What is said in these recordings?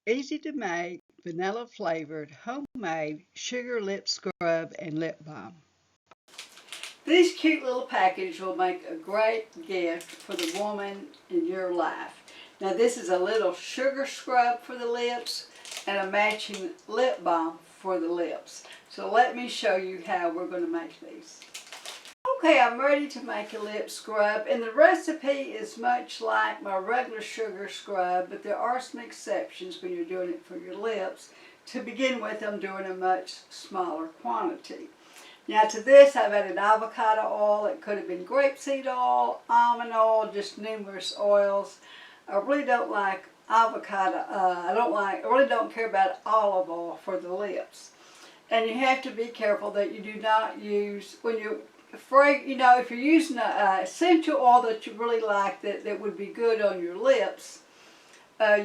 Easy to make, vanilla flavored, homemade sugar lip scrub and lip balm. These cute little packages will make a great gift for the woman in your life. Now this is a little sugar scrub for the lips and a matching lip balm for the lips. So let me show you how we're going to make these. Okay, I'm ready to make a lip scrub, and the recipe is much like my regular sugar scrub, but there are some exceptions when you're doing it for your lips. To begin with, I'm doing a much smaller quantity. Now to this I've added avocado oil. It could have been grapeseed oil, almond oil, just numerous oils. I really don't like avocado, I really don't care about olive oil for the lips. And you have to be careful that you do not use, when you if you're using an essential oil that you really like that would be good on your lips,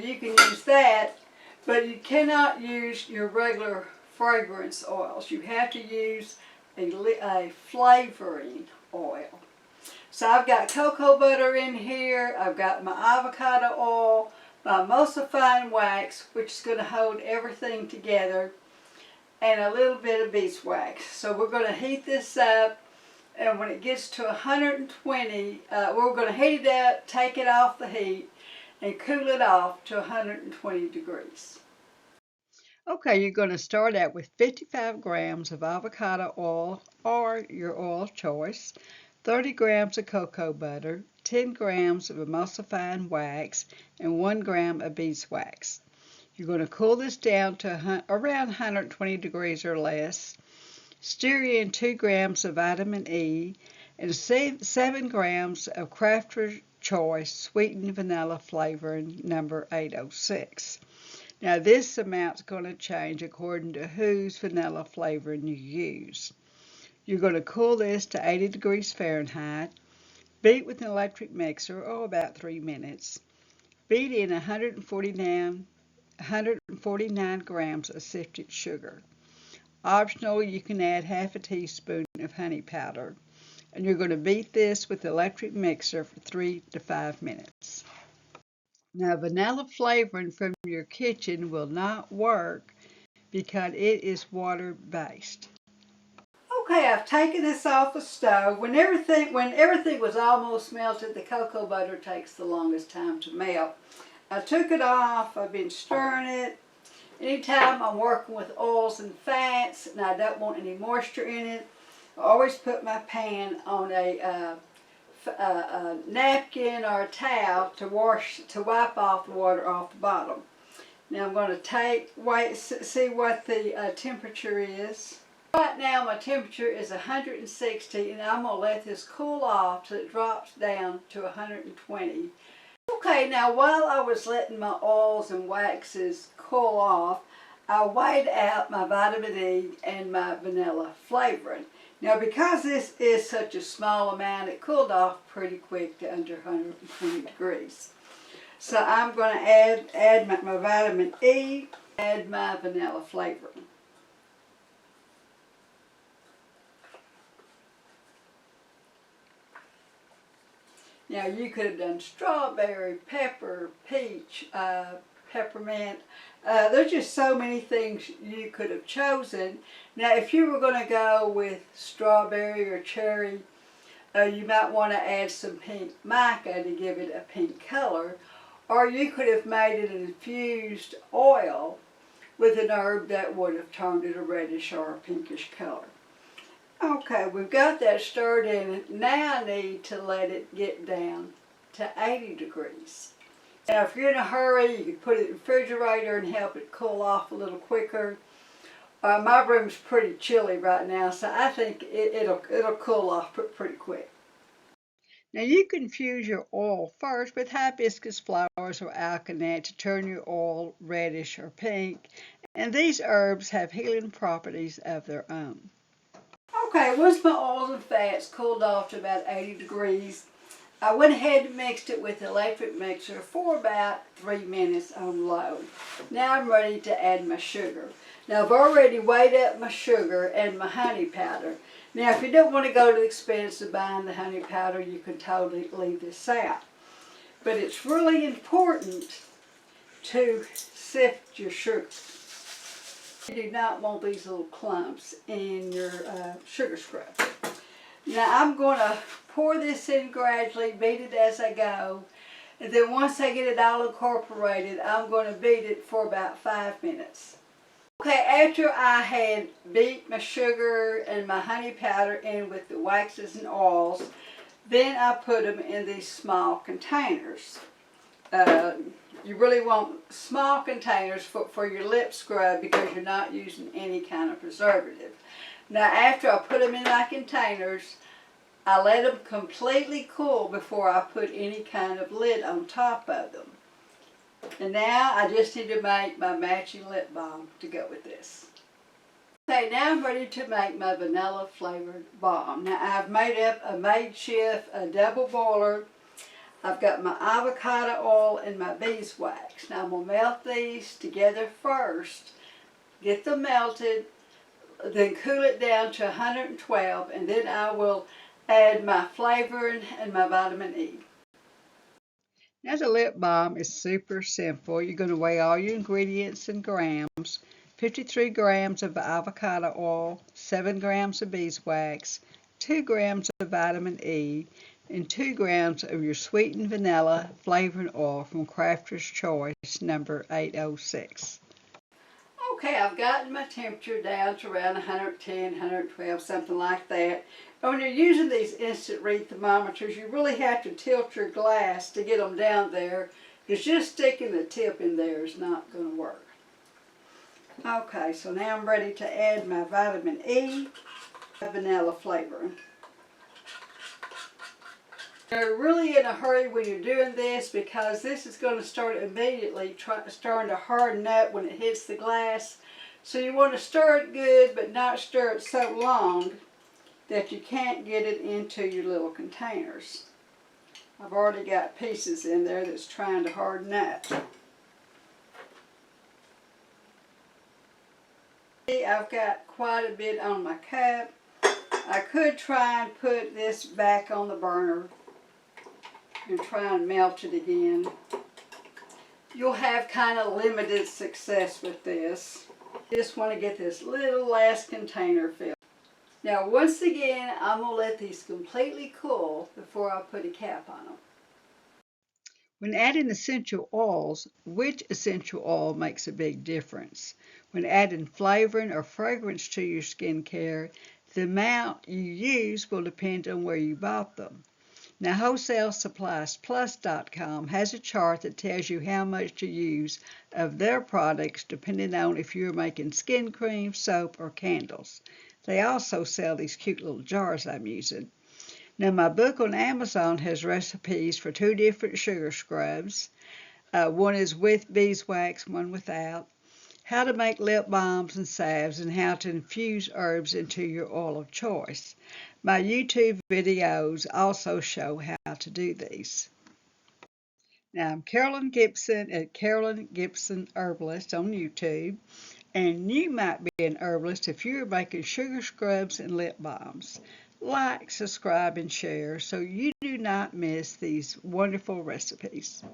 you can use that, but you cannot use your regular fragrance oils. You have to use a flavoring oil. So I've got cocoa butter in here, I've got my avocado oil, my emulsifying wax, which is going to hold everything together, and a little bit of beeswax. So we're going to heat this up, and when it gets to 120, we're going to heat it up, take it off the heat, and cool it off to 120 degrees. Okay, you're going to start out with 55 grams of avocado oil or your oil choice, 30 grams of cocoa butter, 10 grams of emulsifying wax, and 1 gram of beeswax. You're going to cool this down to around 120 degrees or less. Stir in 2 grams of vitamin E and 7 grams of Crafter's Choice sweetened vanilla flavoring number 806. Now this amount's going to change according to whose vanilla flavoring you use. You're going to cool this to 80 degrees Fahrenheit. Beat with an electric mixer, about 3 minutes. Beat in 149 grams of sifted sugar. Optional, you can add half a teaspoon of honey powder. And you're going to beat this with the electric mixer for 3 to 5 minutes. Now vanilla flavoring from your kitchen will not work because it is water-based. Okay, I've taken this off the stove. When everything was almost melted, the cocoa butter takes the longest time to melt. I took it off, I've been stirring it. Anytime I'm working with oils and fats and I don't want any moisture in it, I always put my pan on a napkin or a towel to wipe off the water off the bottom. Now I'm going to see what the temperature is. Right now my temperature is 160, and I'm going to let this cool off till it drops down to 120. Okay, now while I was letting my oils and waxes cool off, I weighed out my vitamin E and my vanilla flavoring. Now because this is such a small amount, it cooled off pretty quick to under 120 degrees. So I'm going to add my vitamin E, add my vanilla flavoring. Now you could have done strawberry, pepper, peach, peppermint. There's just so many things you could have chosen. Now if you were going to go with strawberry or cherry, you might want to add some pink mica to give it a pink color. Or you could have made it an infused oil with an herb that would have turned it a reddish or a pinkish color. Okay, we've got that stirred in. Now I need to let it get down to 80 degrees. Now if you're in a hurry, you can put it in the refrigerator and help it cool off a little quicker. My room's pretty chilly right now, so I think it'll cool off pretty quick. Now you can infuse your oil first with hibiscus flowers or alkanet to turn your oil reddish or pink, and these herbs have healing properties of their own. Okay, once my oils and fats cooled off to about 80 degrees, I went ahead and mixed it with the electric mixer for about 3 minutes on low. Now I'm ready to add my sugar. Now I've already weighed up my sugar and my honey powder. Now if you don't want to go to the expense of buying the honey powder, you can totally leave this out. But it's really important to sift your sugar. You do not want these little clumps in your sugar scrub. Now I'm going to pour this in gradually, beat it as I go, and then once I get it all incorporated, I'm going to beat it for about 5 minutes. Okay, after I had beat my sugar and my honey powder in with the waxes and oils, then I put them in these small containers. You really want small containers for your lip scrub because you're not using any kind of preservative. Now after I put them in my containers, I let them completely cool before I put any kind of lid on top of them. And now I just need to make my matching lip balm to go with this. Okay, now I'm ready to make my vanilla flavored balm. Now I've made up a makeshift, a double boiler. I've got my avocado oil and my beeswax. Now I'm going to melt these together first, get them melted, then cool it down to 112, and then I will add my flavoring and my vitamin E. Now the lip balm is super simple. You're going to weigh all your ingredients in grams. 53 grams of avocado oil, 7 grams of beeswax, 2 grams of vitamin E, and 2 grams of your sweetened vanilla flavoring oil from Crafter's Choice number 806. Okay, I've gotten my temperature down to around 110, 112, something like that. When you're using these instant read thermometers, you really have to tilt your glass to get them down there, because just sticking the tip in there is not going to work. Okay, so now I'm ready to add my vitamin E, vanilla flavoring. You're really in a hurry when you're doing this because this is going to start immediately starting to harden up when it hits the glass. So you want to stir it good, but not stir it so long that you can't get it into your little containers. I've already got pieces in there that's trying to harden up. I've got quite a bit on my cup. I could try and put this back on the burner and try and melt it again. You'll have kind of limited success with this. Just want to get this little last container filled. Now once again, I'm going to let these completely cool before I put a cap on them. When adding essential oils, which essential oil makes a big difference? When adding flavoring or fragrance to your skincare, the amount you use will depend on where you bought them. Now, WholesaleSuppliesPlus.com has a chart that tells you how much to use of their products depending on if you're making skin cream, soap, or candles. They also sell these cute little jars I'm using. Now, my book on Amazon has recipes for 2 different sugar scrubs. One is with beeswax, one without. How to make lip balms and salves, and how to infuse herbs into your oil of choice. My YouTube videos also show how to do these. Now, I'm Carolyn Gibson at Carolyn Gibson Herbalist on YouTube, and you might be an herbalist if you're making sugar scrubs and lip balms. Like, subscribe, and share so you do not miss these wonderful recipes.